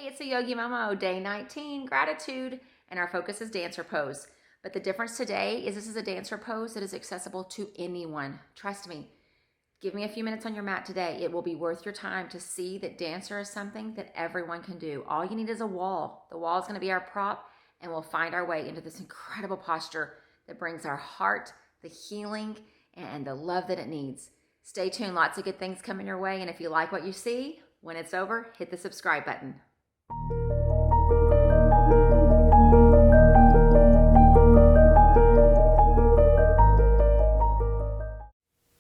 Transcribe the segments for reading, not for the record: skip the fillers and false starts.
It's a Yogi Momo, day 19, gratitude, and our focus is dancer pose. But the difference today is this is a dancer pose that is accessible to anyone. Trust me. Give me a few minutes on your mat today. It will be worth your time to see that dancer is something that everyone can do. All you need is a wall. The wall is going to be our prop, and we'll find our way into this incredible posture that brings our heart the healing and the love that it needs. Stay tuned. Lots of good things coming your way. And if you like what you see, when it's over, hit the subscribe button.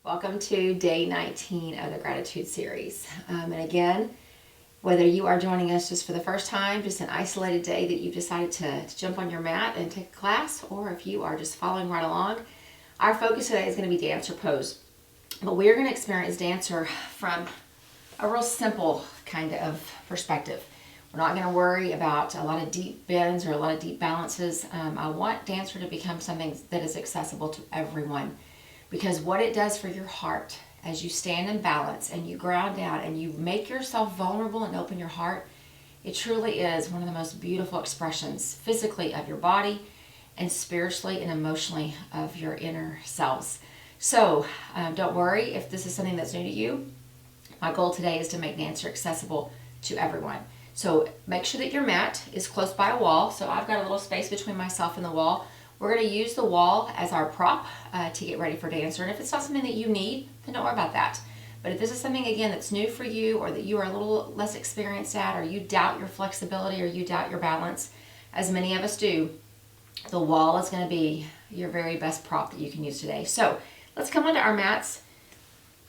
Welcome to day 19 of the gratitude series. And again, whether you are joining us just for the first time, just an isolated day that you've decided to jump on your mat and take a class, or if you are just following right along, our focus today is going to be dancer pose. But we're going to experience dancer from a real simple kind of perspective. We're not going to worry about a lot of deep bends or a lot of deep balances. I want dancer to become something that is accessible to everyone, because what it does for your heart as you stand in balance and you ground down and you make yourself vulnerable and open your heart, it truly is one of the most beautiful expressions physically of your body and spiritually and emotionally of your inner selves. So don't worry if this is something that's new to you. My goal today is to make dancer accessible to everyone. So make sure that your mat is close by a wall. So I've got a little space between myself and the wall. We're going to use the wall as our prop to get ready for dancer. And if it's not something that you need, then don't worry about that. But if this is something, again, that's new for you, or that you are a little less experienced at, or you doubt your flexibility, or you doubt your balance, as many of us do, the wall is going to be your very best prop that you can use today. So let's come onto our mats.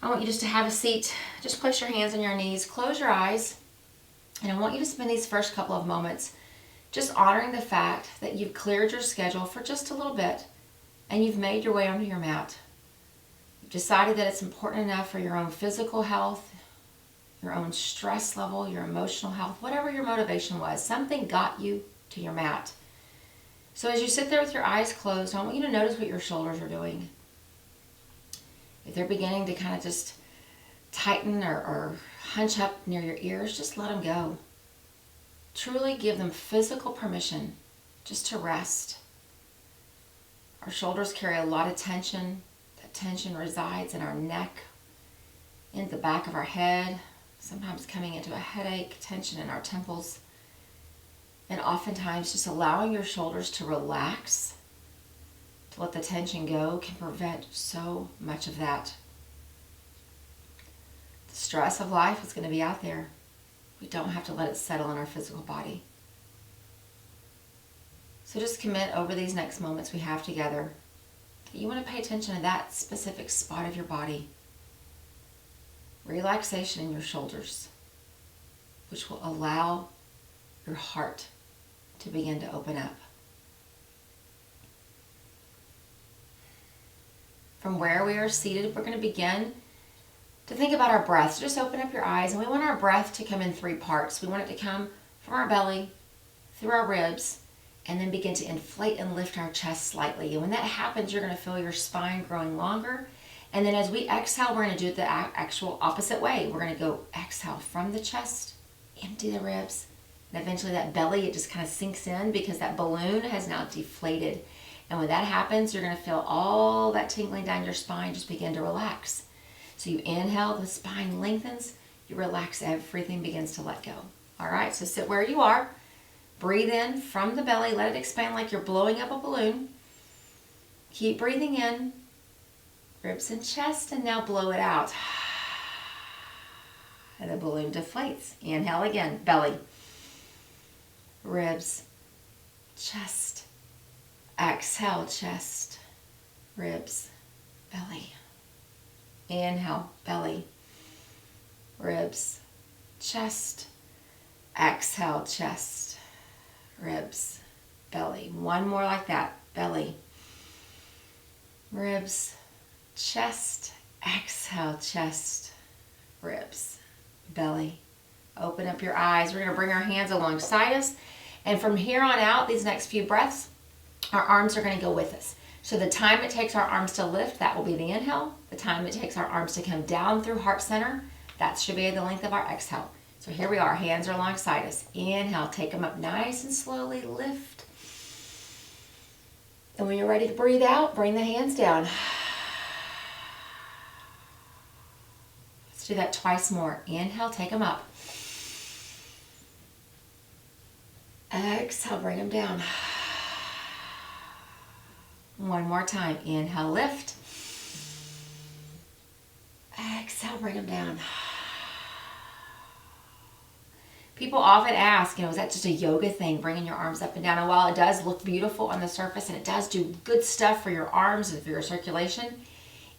I want you just to have a seat. Just place your hands on your knees, close your eyes, and I want you to spend these first couple of moments just honoring the fact that you've cleared your schedule for just a little bit and you've made your way onto your mat. You've decided that it's important enough for your own physical health, your own stress level, your emotional health, whatever your motivation was, something got you to your mat. So as you sit there with your eyes closed, I want you to notice what your shoulders are doing. If they're beginning to kind of just tighten or hunch up near your ears, just let them go. Truly give them physical permission just to rest. Our shoulders carry a lot of tension. That tension resides in our neck, in the back of our head, sometimes coming into a headache, tension in our temples. And oftentimes just allowing your shoulders to relax, to let the tension go, can prevent so much of that. The stress of life is going to be out there. We don't have to let it settle in our physical body. So just commit over these next moments we have together that you want to pay attention to that specific spot of your body. Relaxation in your shoulders, which will allow your heart to begin to open up. From where we are seated, we're going to begin to think about our breath. So just open up your eyes, and we want our breath to come in three parts. We want it to come from our belly, through our ribs, and then begin to inflate and lift our chest slightly. And when that happens, you're going to feel your spine growing longer. And then as we exhale, we're going to do it the actual opposite way. We're going to go exhale from the chest, empty the ribs, and eventually that belly, it just kind of sinks in because that balloon has now deflated. And when that happens, you're going to feel all that tingling down your spine just begin to relax. So you inhale, the spine lengthens, you relax, everything begins to let go. All right, so sit where you are. Breathe in from the belly, let it expand like you're blowing up a balloon. Keep breathing in, ribs and chest, and now blow it out. And the balloon deflates. Inhale again, belly, ribs, chest. Exhale, chest, ribs, belly. Inhale, belly, ribs, chest. Exhale, chest, ribs, belly. One more like that. Belly, ribs, chest. Exhale, chest, ribs, belly. Open up your eyes. We're going to bring our hands alongside us. And from here on out, these next few breaths, our arms are going to go with us. So the time it takes our arms to lift, that will be the inhale. The time it takes our arms to come down through heart center, that should be the length of our exhale. So here we are, hands are alongside us. Inhale, take them up nice and slowly, lift. And when you're ready to breathe out, bring the hands down. Let's do that twice more. Inhale, take them up. Exhale, bring them down. One more time. Inhale, lift. Exhale, bring them down. People often ask, is that just a yoga thing, bringing your arms up and down? And while it does look beautiful on the surface and it does do good stuff for your arms and for your circulation,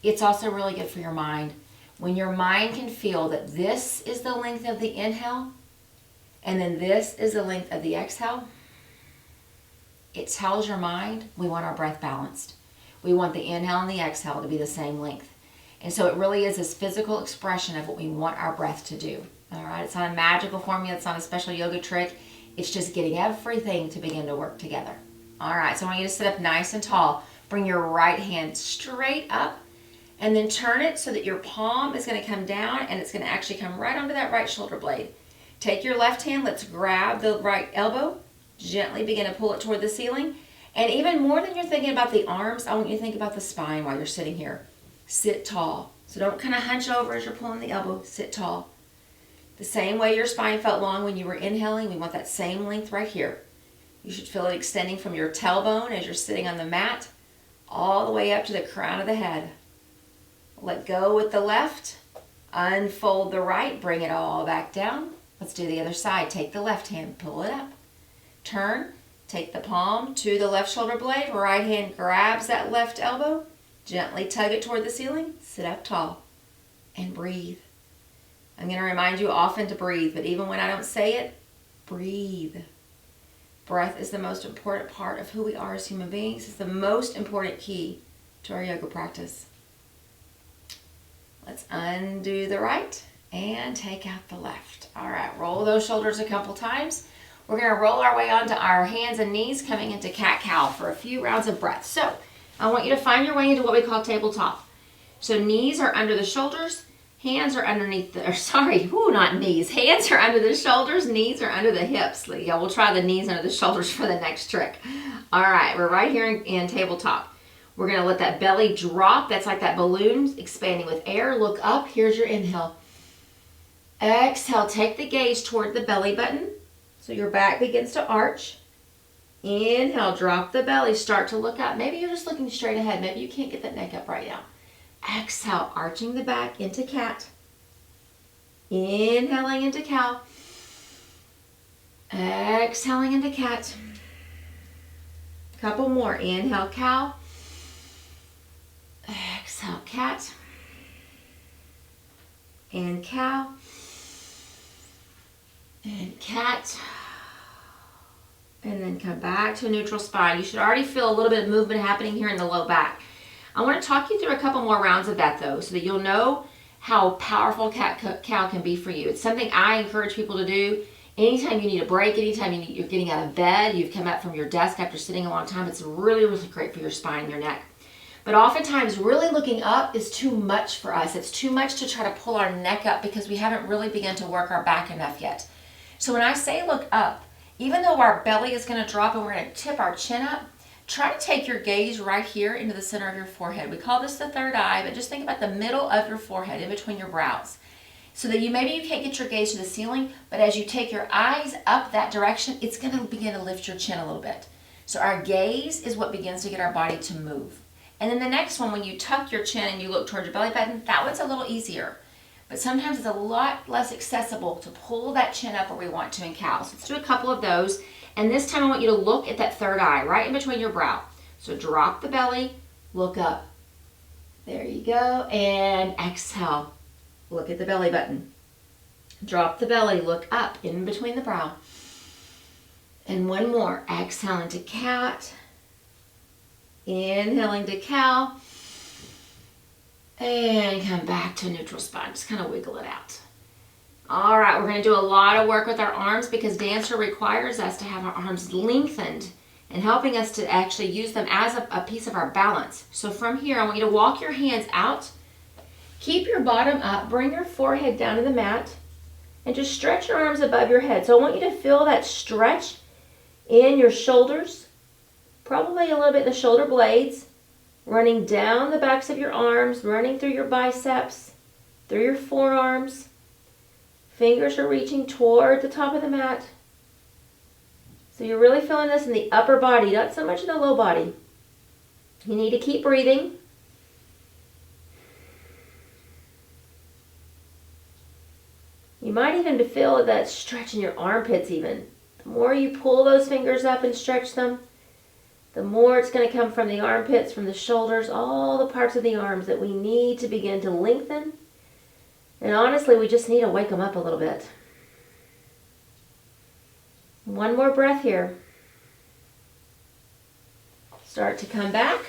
it's also really good for your mind. When your mind can feel that this is the length of the inhale and then this is the length of the exhale, it tells your mind we want our breath balanced. We want the inhale and the exhale to be the same length. And so it really is this physical expression of what we want our breath to do. All right, it's not a magical formula. It's not a special yoga trick. It's just getting everything to begin to work together. All right, so I want you to sit up nice and tall. Bring your right hand straight up and then turn it so that your palm is going to come down and it's going to actually come right onto that right shoulder blade. Take your left hand. Let's grab the right elbow. Gently begin to pull it toward the ceiling. And even more than you're thinking about the arms, I want you to think about the spine while you're sitting here. Sit tall. So don't kind of hunch over as you're pulling the elbow. Sit tall. The same way your spine felt long when you were inhaling, we want that same length right here. You should feel it extending from your tailbone as you're sitting on the mat all the way up to the crown of the head. Let go with the left. Unfold the right. Bring it all back down. Let's do the other side. Take the left hand. Pull it up. Turn. Take the palm to the left shoulder blade. Right hand grabs that left elbow. Gently tug it toward the ceiling. Sit up tall. And breathe. I'm going to remind you often to breathe, but even when I don't say it, breathe. Breath is the most important part of who we are as human beings. It's the most important key to our yoga practice. Let's undo the right and take out the left. All right, roll those shoulders a couple times. We're going to roll our way onto our hands and knees, coming into cat-cow for a few rounds of breath. So I want you to find your way into what we call tabletop. So knees are under the shoulders. Hands are underneath the, not knees. Hands are under the shoulders, knees are under the hips. Yeah, we'll try the knees under the shoulders for the next trick. All right, we're right here in tabletop. We're going to let that belly drop. That's like that balloon expanding with air. Look up. Here's your inhale. Exhale, take the gaze toward the belly button. So your back begins to arch. Inhale, drop the belly. Start to look up. Maybe you're just looking straight ahead. Maybe you can't get that neck up right now. Exhale, arching the back into cat. Inhaling into cow. Exhaling into cat. Couple more. Inhale, cow. Exhale, cat. And cow. And cat. And then come back to a neutral spine. You should already feel a little bit of movement happening here in the low back. I want to talk you through a couple more rounds of that though, so that you'll know how powerful cat-cow can be for you. It's something I encourage people to do anytime you need a break, anytime you're getting out of bed, you've come up from your desk after sitting a long time. It's really, really great for your spine and your neck. But oftentimes really looking up is too much for us. It's too much to try to pull our neck up because we haven't really begun to work our back enough yet. So when I say look up, even though our belly is going to drop and we're going to tip our chin up, try to take your gaze right here into the center of your forehead. We call this the third eye, but just think about the middle of your forehead, in between your brows. So that maybe you can't get your gaze to the ceiling, but as you take your eyes up that direction, it's going to begin to lift your chin a little bit. So our gaze is what begins to get our body to move. And then the next one, when you tuck your chin and you look towards your belly button, that one's a little easier. But sometimes it's a lot less accessible to pull that chin up where we want to in cow. So let's do a couple of those. And this time I want you to look at that third eye, right in between your brow. So drop the belly, look up. There you go. And exhale. Look at the belly button. Drop the belly, look up in between the brow. And one more. Exhaling to cat. Inhaling to cow. And come back to neutral spine. Just kind of wiggle it out. All right, we're going to do a lot of work with our arms because dancer requires us to have our arms lengthened and helping us to actually use them as a piece of our balance. So from here, I want you to walk your hands out. Keep your bottom up. Bring your forehead down to the mat. And just stretch your arms above your head. So I want you to feel that stretch in your shoulders, probably a little bit in the shoulder blades, running down the backs of your arms, running through your biceps, through your forearms. Fingers are reaching toward the top of the mat. So you're really feeling this in the upper body, not so much in the low body. You need to keep breathing. You might even feel that stretch in your armpits even. The more you pull those fingers up and stretch them, the more it's going to come from the armpits, from the shoulders, all the parts of the arms that we need to begin to lengthen. And honestly, we just need to wake them up a little bit. One more breath here. Start to come back.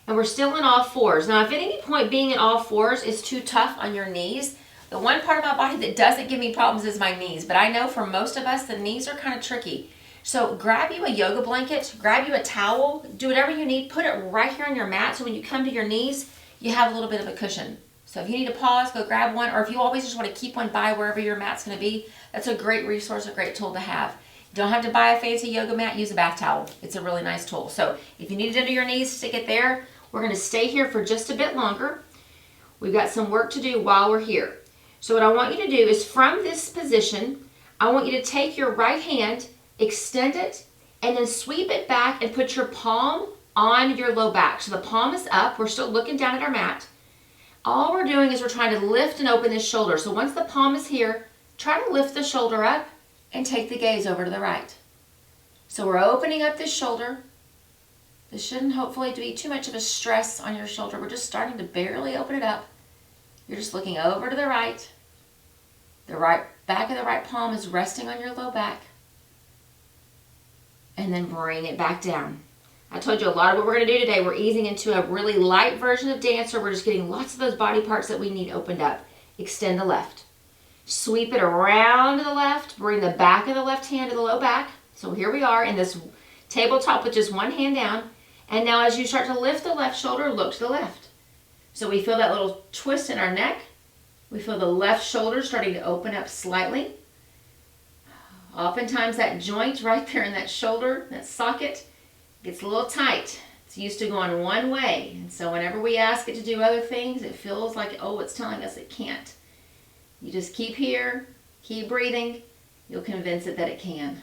And we're still in all fours. Now, if at any point being in all fours is too tough on your knees, the one part of my body that doesn't give me problems is my knees. But I know for most of us, the knees are kind of tricky. So grab you a yoga blanket, grab you a towel, do whatever you need, put it right here on your mat so when you come to your knees, you have a little bit of a cushion. So if you need to pause, go grab one, or if you always just want to keep one by wherever your mat's going to be, that's a great resource, a great tool to have. You don't have to buy a fancy yoga mat, use a bath towel. It's a really nice tool. So if you need it under your knees, stick it there. We're going to stay here for just a bit longer. We've got some work to do while we're here. So what I want you to do is from this position, I want you to take your right hand, extend it, and then sweep it back and put your palm on your low back. So the palm is up. We're still looking down at our mat. All we're doing is we're trying to lift and open this shoulder. So once the palm is here, try to lift the shoulder up and take the gaze over to the right. So we're opening up this shoulder. This shouldn't hopefully be too much of a stress on your shoulder. We're just starting to barely open it up. You're just looking over to the right. The right back of the right palm is resting on your low back. And then bring it back down. I told you a lot of what we're going to do today. We're easing into a really light version of dancer. We're just getting lots of those body parts that we need opened up. Extend the left. Sweep it around to the left. Bring the back of the left hand to the low back. So here we are in this tabletop with just one hand down. And now as you start to lift the left shoulder, look to the left. So we feel that little twist in our neck. We feel the left shoulder starting to open up slightly. Oftentimes that joint right there in that shoulder, that socket, gets a little tight. It's used to going one way. And so whenever we ask it to do other things, it feels like, oh, it's telling us it can't. You just keep here, keep breathing. You'll convince it that it can.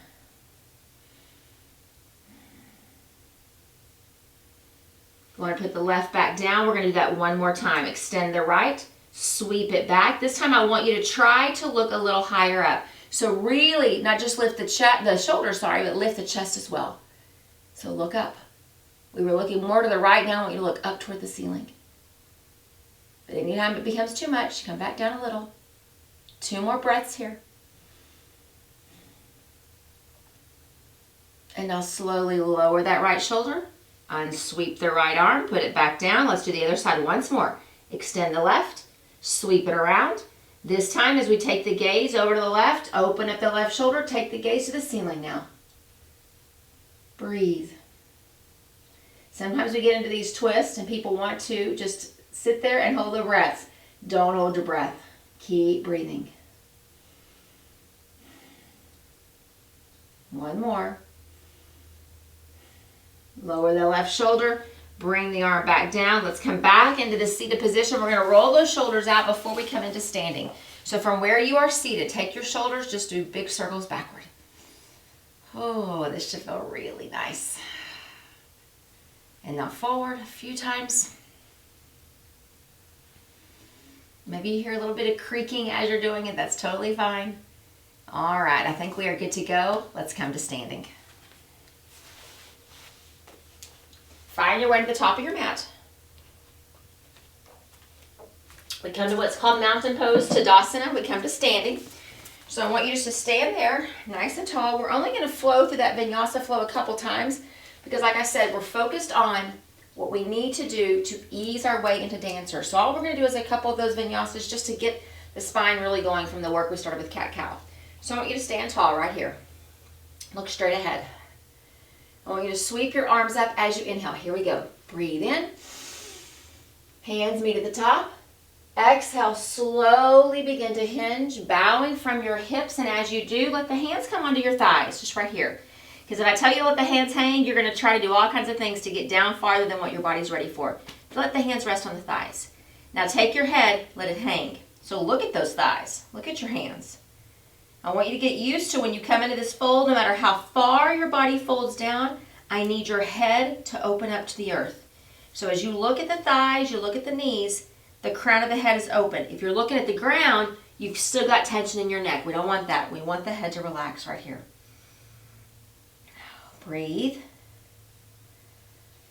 We want to put the left back down. We're going to do that one more time. Extend the right, sweep it back. This time I want you to try to look a little higher up. So really, not just lift the shoulder, but lift the chest as well. So look up. We were looking more to the right. Now I want you to look up toward the ceiling. But anytime it becomes too much, come back down a little. 2 more breaths here. And now slowly lower that right shoulder. Unsweep the right arm. Put it back down. Let's do the other side once more. Extend the left. Sweep it around. This time as we take the gaze over to the left, open up the left shoulder. Take the gaze to the ceiling now. Breathe. Sometimes we get into these twists and people want to just sit there and hold their breath. Don't hold your breath. Keep breathing. One more. Lower the left shoulder. Bring the arm back down. Let's come back into the seated position. We're going to roll those shoulders out before we come into standing. So from where you are seated, take your shoulders, just do big circles backward. Oh, this should feel really nice. And now forward a few times. Maybe you hear a little bit of creaking as you're doing it. That's totally fine. All right, I think we are good to go. Let's come to standing. Find your way to the top of your mat. We come to what's called mountain pose, Tadasana. We come to standing. So I want you just to stand there, nice and tall. We're only going to flow through that vinyasa flow a couple times because, like I said, we're focused on what we need to do to ease our way into dancer. So all we're going to do is a couple of those vinyasas just to get the spine really going from the work we started with cat-cow. So I want you to stand tall right here. Look straight ahead. I want you to sweep your arms up as you inhale. Here we go. Breathe in. Hands meet at the top. Exhale, slowly begin to hinge, bowing from your hips. And as you do, let the hands come onto your thighs, just right here. Because if I tell you to let the hands hang, you're going to try to do all kinds of things to get down farther than what your body's ready for. Let the hands rest on the thighs. Now take your head, let it hang. So look at those thighs. Look at your hands. I want you to get used to when you come into this fold, no matter how far your body folds down, I need your head to open up to the earth. So as you look at the thighs, you look at the knees, the crown of the head is open. If you're looking at the ground, you've still got tension in your neck. We don't want that. We want the head to relax right here. Breathe.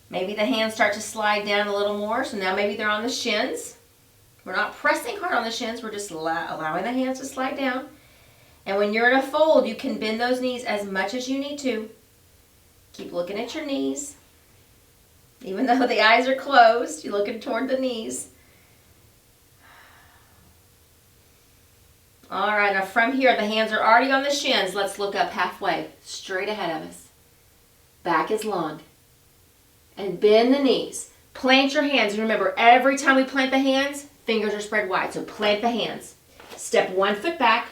Maybe the hands start to slide down a little more. So now maybe they're on the shins. We're not pressing hard on the shins. We're just allowing the hands to slide down. And when you're in a fold, you can bend those knees as much as you need to. Keep looking at your knees. Even though the eyes are closed, you're looking toward the knees. All right, now from here, the hands are already on the shins. Let's look up halfway, straight ahead of us. Back is long. And bend the knees. Plant your hands. Remember, every time we plant the hands, fingers are spread wide. So plant the hands. Step one foot back.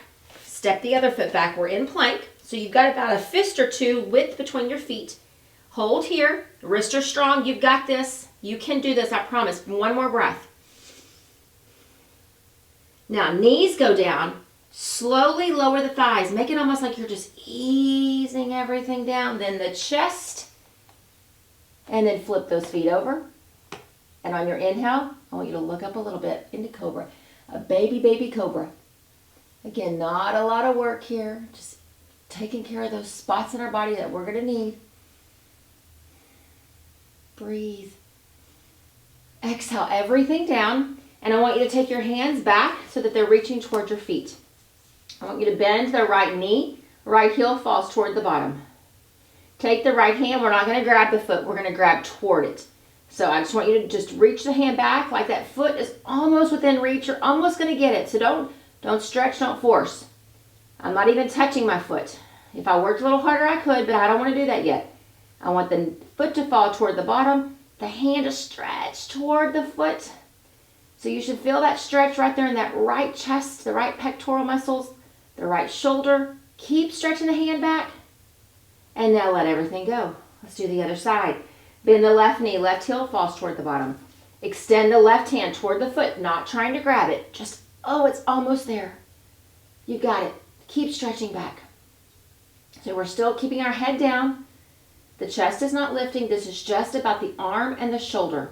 Step the other foot back. We're in plank. So you've got about a fist or two width between your feet. Hold here. Wrists are strong. You've got this. You can do this, I promise. One more breath. Now, knees go down. Slowly lower the thighs. Make it almost like you're just easing everything down. Then the chest. And then flip those feet over. And on your inhale, I want you to look up a little bit into cobra. A baby cobra. Again, not a lot of work here. Just taking care of those spots in our body that we're going to need. Breathe. Exhale everything down. And I want you to take your hands back so that they're reaching toward your feet. I want you to bend the right knee. Right heel falls toward the bottom. Take the right hand. We're not going to grab the foot. We're going to grab toward it. So I just want you to just reach the hand back like that foot is almost within reach. You're almost going to get it. So don't stretch, don't force. I'm not even touching my foot. If I worked a little harder, I could, but I don't want to do that yet. I want the foot to fall toward the bottom, the hand to stretch toward the foot. So you should feel that stretch right there in that right chest, the right pectoral muscles, the right shoulder. Keep stretching the hand back. And now let everything go. Let's do the other side. Bend the left knee, left heel falls toward the bottom. Extend the left hand toward the foot, not trying to grab it. Just, oh, it's almost there. You got it. Keep stretching back. So we're still keeping our head down. The chest is not lifting. This is just about the arm and the shoulder.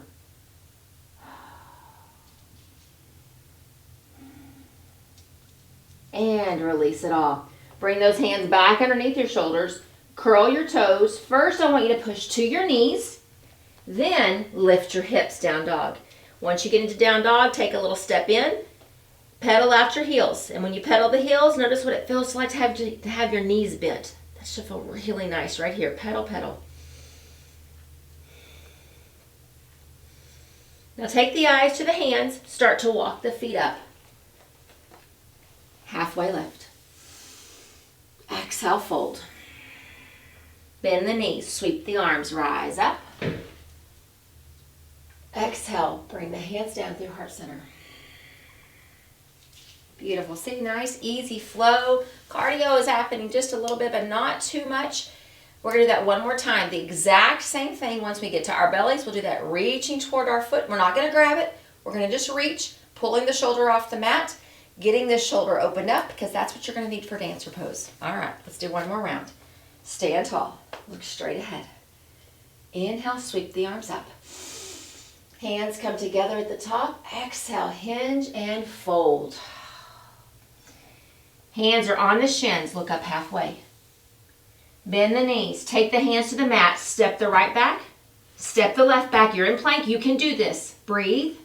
And release it all. Bring those hands back underneath your shoulders. Curl your toes. First, I want you to push to your knees. Then, lift your hips, down dog. Once you get into down dog, take a little step in. Pedal out your heels. And when you pedal the heels, notice what it feels like to have your knees bent. That should feel really nice right here. Pedal, pedal. Now take the eyes to the hands. Start to walk the feet up. Halfway lift. Exhale, fold. Bend the knees, sweep the arms, rise up. Exhale, bring the hands down through heart center. Beautiful. See, nice, easy flow. Cardio is happening just a little bit, but not too much. We're going to do that one more time. The exact same thing once we get to our bellies. We'll do that reaching toward our foot. We're not going to grab it. We're going to just reach, pulling the shoulder off the mat, getting this shoulder opened up because that's what you're going to need for dancer pose. All right, let's do one more round. Stand tall. Look straight ahead. Inhale, sweep the arms up. Hands come together at the top. Exhale, hinge and fold. Hands are on the shins. Look up halfway. Bend the knees. Take the hands to the mat. Step the right back. Step the left back. You're in plank. You can do this. Breathe.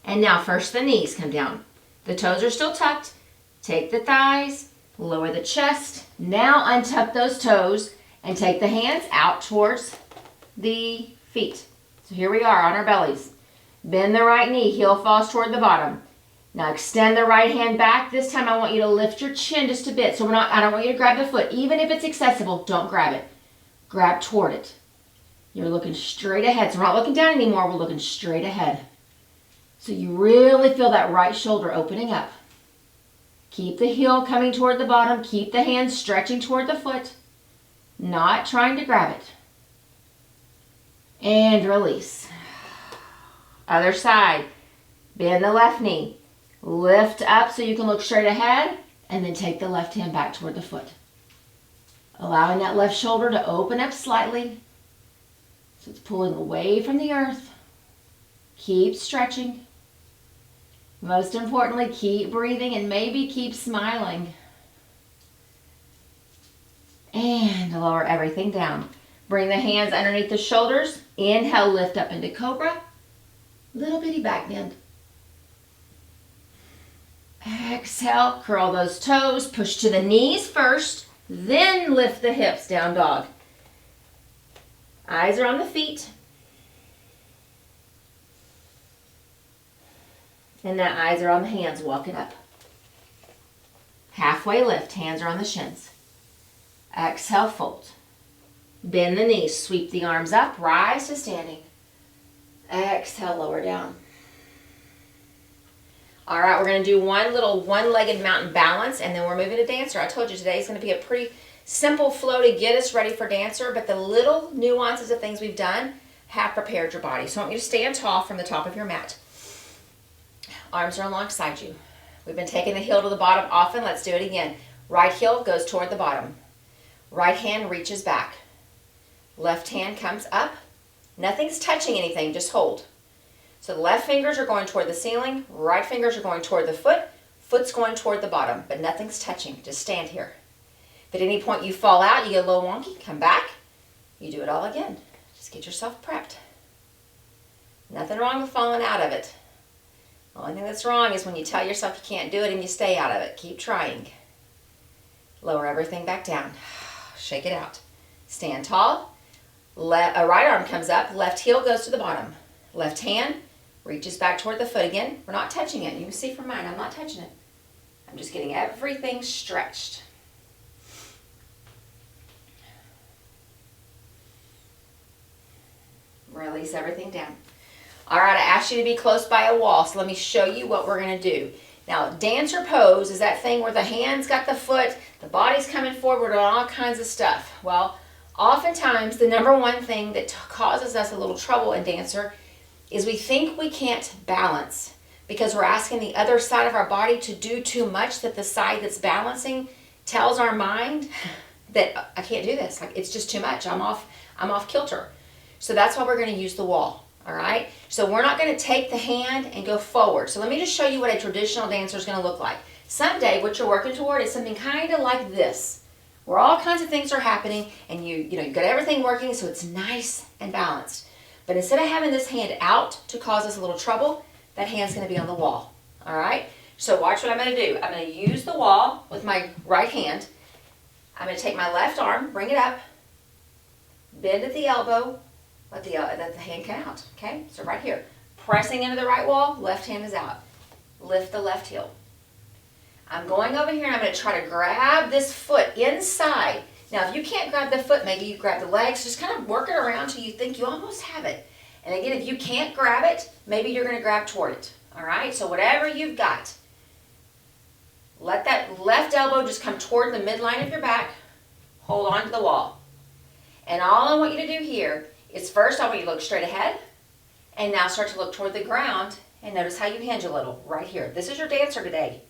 And now first the knees come down. The toes are still tucked. Take the thighs. Lower the chest. Now untuck those toes and take the hands out towards the feet. So here we are on our bellies. Bend the right knee. Heel falls toward the bottom. Now extend the right hand back. This time I want you to lift your chin just a bit. I don't want you to grab the foot. Even if it's accessible, don't grab it. Grab toward it. You're looking straight ahead. So we're not looking down anymore. We're looking straight ahead. So you really feel that right shoulder opening up. Keep the heel coming toward the bottom. Keep the hands stretching toward the foot. Not trying to grab it. And release. Other side. Bend the left knee. Lift up so you can look straight ahead. And then take the left hand back toward the foot. Allowing that left shoulder to open up slightly. So it's pulling away from the earth. Keep stretching. Most importantly, keep breathing and maybe keep smiling. And lower everything down. Bring the hands underneath the shoulders. Inhale, lift up into cobra. Little bitty back bend. Exhale, curl those toes. Push to the knees first. Then lift the hips, down dog. Eyes are on the feet. And the eyes are on the hands walking up. Halfway lift, hands are on the shins. Exhale, fold. Bend the knees, sweep the arms up, rise to standing. Exhale, lower down. All right, we're going to do one little one-legged mountain balance, and then we're moving to dancer. I told you today is going to be a pretty simple flow to get us ready for dancer, but the little nuances of things we've done have prepared your body. So I want you to stand tall from the top of your mat. Arms are alongside you. We've been taking the heel to the bottom often. Let's do it again. Right heel goes toward the bottom. Right hand reaches back. Left hand comes up. Nothing's touching anything, just hold. So the left fingers are going toward the ceiling. Right fingers are going toward the foot. Foot's going toward the bottom, but nothing's touching. Just stand here. If at any point you fall out, you get a little wonky, come back. You do it all again. Just get yourself prepped. Nothing wrong with falling out of it. The only thing that's wrong is when you tell yourself you can't do it and you stay out of it. Keep trying. Lower everything back down. Shake it out. Stand tall. A right arm comes up. Left heel goes to the bottom. Left hand reaches back toward the foot again. We're not touching it. You can see from mine, I'm not touching it. I'm just getting everything stretched. Release everything down. All right, I asked you to be close by a wall, so let me show you what we're going to do. Now, dancer pose is that thing where the hands got the foot, the body's coming forward, and all kinds of stuff. Well, oftentimes, the number one thing that causes us a little trouble in dancer is we think we can't balance because we're asking the other side of our body to do too much, that the side that's balancing tells our mind that I can't do this. Like, it's just too much. I'm off kilter. So that's why we're going to use the wall. All right, so we're not going to take the hand and go forward. So let me just show you what a traditional dancer is going to look like. Someday, what you're working toward is something kind of like this, where all kinds of things are happening, and you've got everything working, so it's nice and balanced. But instead of having this hand out to cause us a little trouble, that hand's going to be on the wall. All right, so watch what I'm going to do. I'm going to use the wall with my right hand. I'm going to take my left arm, bring it up, bend at the elbow. Let the hand come out, okay? So right here, pressing into the right wall, left hand is out. Lift the left heel. I'm going over here and I'm going to try to grab this foot inside. Now, if you can't grab the foot, maybe you grab the legs. Just kind of work it around till you think you almost have it. And again, if you can't grab it, maybe you're going to grab toward it, all right? So whatever you've got, let that left elbow just come toward the midline of your back. Hold on to the wall. And all I want you to do here is first I want you to look straight ahead, and now start to look toward the ground, and notice how you hinge a little right here. This is your dancer today.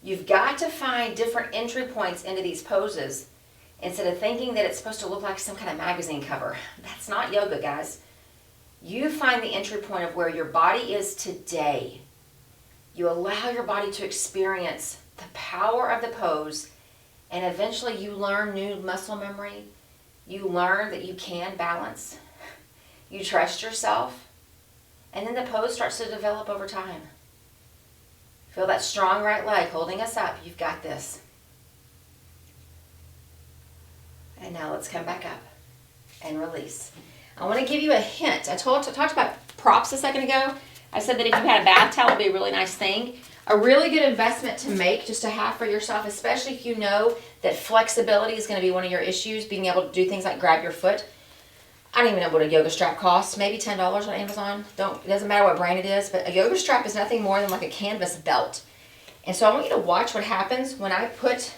You've got to find different entry points into these poses instead of thinking that it's supposed to look like some kind of magazine cover. That's not yoga, guys. You find the entry point of where your body is today. You allow your body to experience the power of the pose, and eventually you learn new muscle memory. You learn that you can balance. You trust yourself. And then the pose starts to develop over time. Feel that strong right leg holding us up. You've got this. And now let's come back up and release. I want to give you a hint. I talked about props a second ago. I said that if you had a bath towel, it would be a really nice thing. A really good investment to make, just to have for yourself, especially if you know that flexibility is going to be one of your issues, being able to do things like grab your foot. I don't even know what a yoga strap costs. Maybe $10 on Amazon. It doesn't matter what brand it is, but a yoga strap is nothing more than like a canvas belt. And so I want you to watch what happens when I put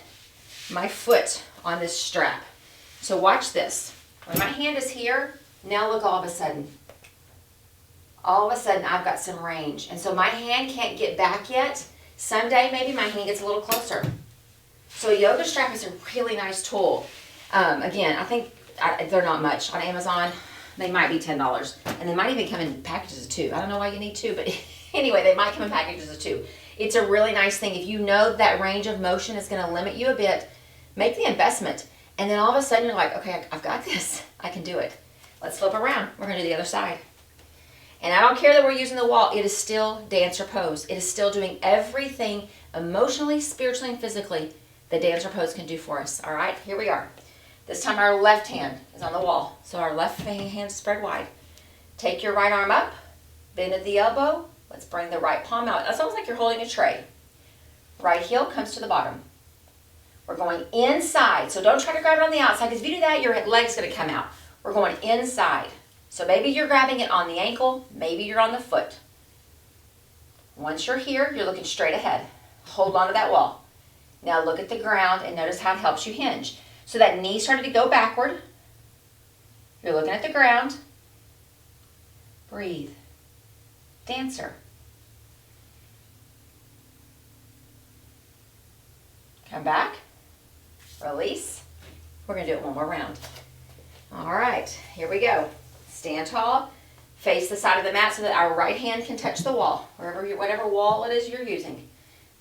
my foot on this strap. So watch this. When my hand is here, now look all of a sudden. All of a sudden I've got some range. And so my hand can't get back yet. Someday maybe my hand gets a little closer. So a yoga strap is a really nice tool. Again, I think they're not much. On Amazon, they might be $10. And they might even come in packages of 2. I don't know why you need 2, but anyway, they might come in packages of 2. It's a really nice thing. If you know that range of motion is going to limit you a bit, make the investment. And then all of a sudden you're like, okay, I've got this. I can do it. Let's flip around. We're going to do the other side. And I don't care that we're using the wall. It is still dancer pose. It is still doing everything emotionally, spiritually, and physically the dancer pose can do for us. All right, here we are. This time our left hand is on the wall. So our left hand spread wide. Take your right arm up, bend at the elbow. Let's bring the right palm out. It's almost like you're holding a tray. Right heel comes to the bottom. We're going inside. So don't try to grab it on the outside, because if you do that, your leg's going to come out. We're going inside. So maybe you're grabbing it on the ankle. Maybe you're on the foot. Once you're here, you're looking straight ahead. Hold on to that wall. Now look at the ground and notice how it helps you hinge. So that knee started to go backward. You're looking at the ground. Breathe. Dancer. Come back. Release. We're going to do it one more round. All right, here we go. Stand tall. Face the side of the mat so that our right hand can touch the wall, whatever wall it is you're using.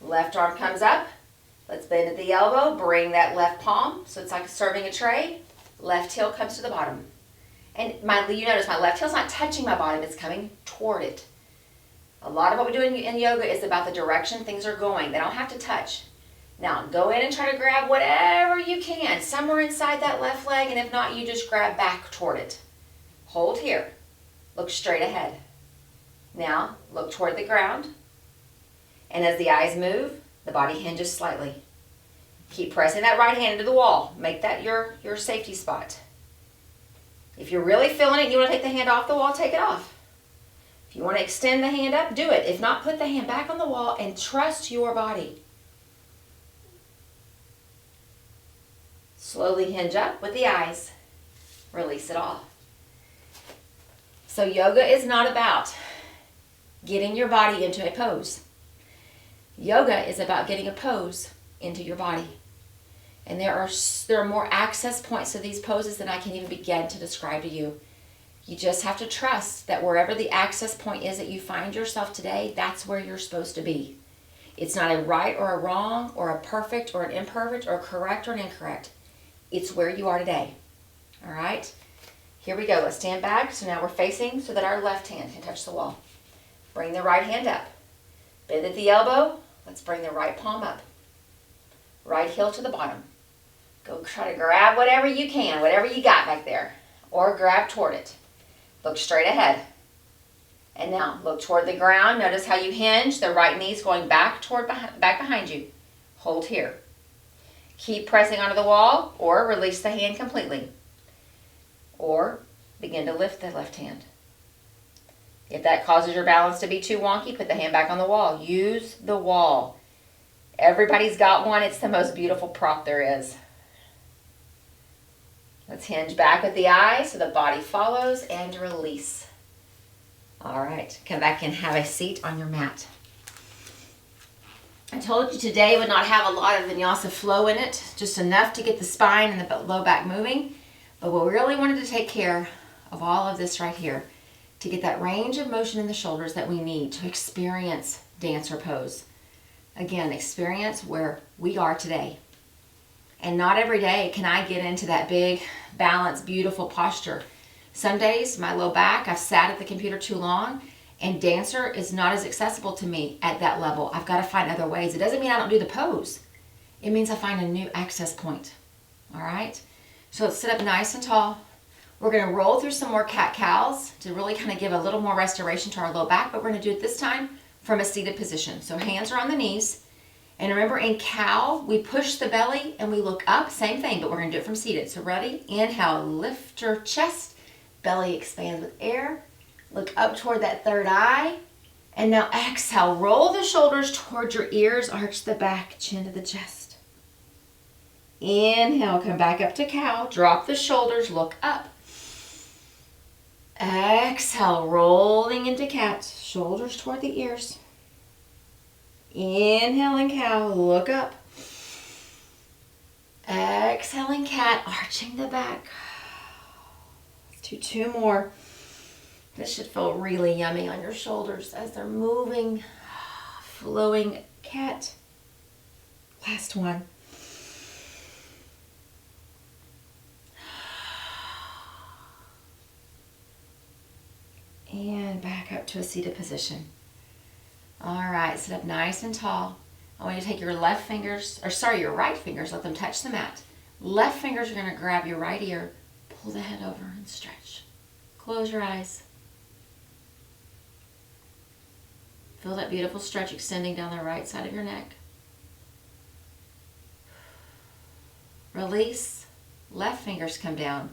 Left arm comes up. Let's bend at the elbow. Bring that left palm so it's like serving a tray. Left heel comes to the bottom. And you notice my left heel's not touching my bottom. It's coming toward it. A lot of what we do in yoga is about the direction things are going. They don't have to touch. Now, go in and try to grab whatever you can, somewhere inside that left leg, and if not, you just grab back toward it. Hold here. Look straight ahead. Now, look toward the ground. And as the eyes move, the body hinges slightly. Keep pressing that right hand into the wall. Make that your safety spot. If you're really feeling it and you want to take the hand off the wall, take it off. If you want to extend the hand up, do it. If not, put the hand back on the wall and trust your body. Slowly hinge up with the eyes. Release it all. So yoga is not about getting your body into a pose. Yoga is about getting a pose into your body. And there are more access points to these poses than I can even begin to describe to you. You just have to trust that wherever the access point is that you find yourself today, that's where you're supposed to be. It's not a right or a wrong or a perfect or an imperfect or a correct or an incorrect. It's where you are today. All right? Here we go. Let's stand back. So now we're facing so that our left hand can touch the wall. Bring the right hand up. Bend at the elbow. Let's bring the right palm up. Right heel to the bottom. Go try to grab whatever you can, whatever you got back there, or grab toward it. Look straight ahead. And now look toward the ground. Notice how you hinge. The right knee's going back behind you. Hold here. Keep pressing onto the wall or release the hand completely. Or begin to lift the left hand. If that causes your balance to be too wonky, put the hand back on the wall. Use the wall. Everybody's got one. It's the most beautiful prop there is. Let's hinge back with the eyes so the body follows and release. All right, come back and have a seat on your mat. I told you today would not have a lot of vinyasa flow in it, just enough to get the spine and the low back moving. But we really wanted to take care of all of this right here to get that range of motion in the shoulders that we need to experience dancer pose. Again, experience where we are today. And not every day can I get into that big, balanced, beautiful posture. Some days, my low back, I've sat at the computer too long, and dancer is not as accessible to me at that level. I've got to find other ways. It doesn't mean I don't do the pose. It means I find a new access point. All right? So let's sit up nice and tall. We're going to roll through some more cat-cows to really kind of give a little more restoration to our low back, but we're going to do it this time from a seated position. So hands are on the knees. And remember, in cow, we push the belly and we look up. Same thing, but we're going to do it from seated. So ready? Inhale, lift your chest, Belly expands with air. Look up toward that third eye. And now exhale. Roll the shoulders toward your ears. Arch the back, chin to the chest. Inhale, come back up to cow. Drop the shoulders, look up. Exhale, rolling into cat. Shoulders toward the ears. Inhaling cow, look up. Exhaling cat, arching the back. Let's do 2 more. This should feel really yummy on your shoulders as they're moving, flowing cat. Last one. And back up to a seated position. All right, sit up nice and tall. I want you to take your right fingers, let them touch the mat. Left fingers are going to grab your right ear, pull the head over and stretch. Close your eyes. Feel that beautiful stretch extending down the right side of your neck. Release. Left fingers come down.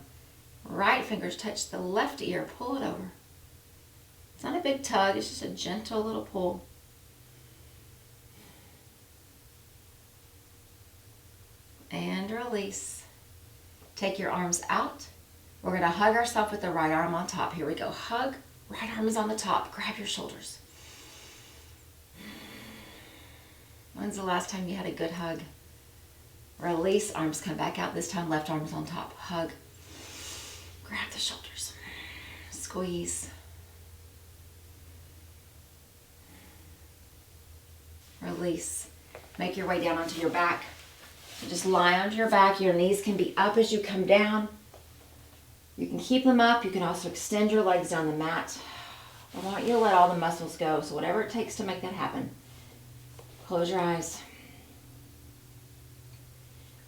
Right fingers touch the left ear, pull it over. It's not a big tug, it's just a gentle little pull. And release. Take your arms out. We're going to hug ourselves with the right arm on top. Here we go. Hug. Right arm is on the top. Grab your shoulders. When's the last time you had a good hug? Release. Arms come back out. This time left arm is on top. Hug. Grab the shoulders. Squeeze. Release. Make your way down onto your back. So just lie onto your back. Your knees can be up as you come down. You can keep them up. You can also extend your legs down the mat. I want you to let all the muscles go. So whatever it takes to make that happen. Close your eyes.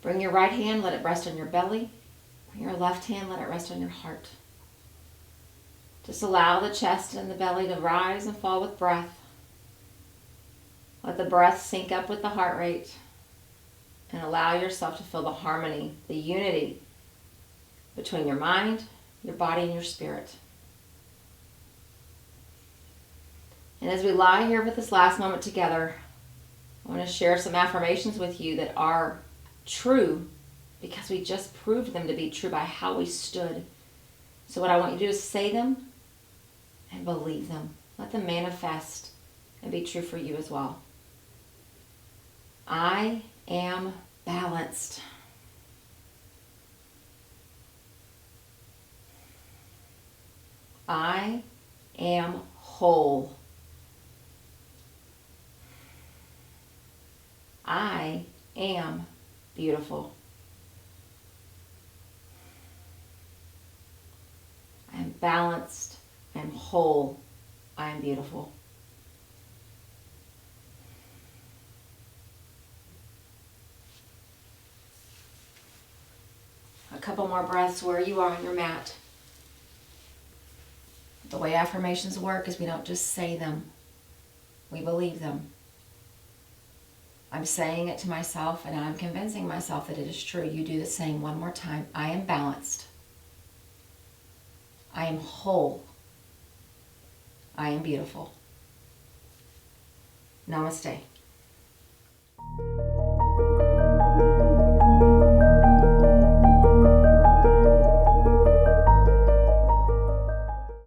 Bring your right hand, let it rest on your belly. Bring your left hand, let it rest on your heart. Just allow the chest and the belly to rise and fall with breath. Let the breath sync up with the heart rate. And allow yourself to feel the harmony, the unity between your mind, your body, and your spirit. And as we lie here for this last moment together, I want to share some affirmations with you that are true because we just proved them to be true by how we stood. So what I want you to do is say them and believe them. Let them manifest and be true for you as well. I am balanced. I am whole. I am beautiful. I am balanced. I am whole. I am beautiful. A couple more breaths where you are on your mat. The way affirmations work is we don't just say them. We believe them. I'm saying it to myself and I'm convincing myself that it is true. You do the same one more time. I am balanced. I am whole. I am beautiful. Namaste.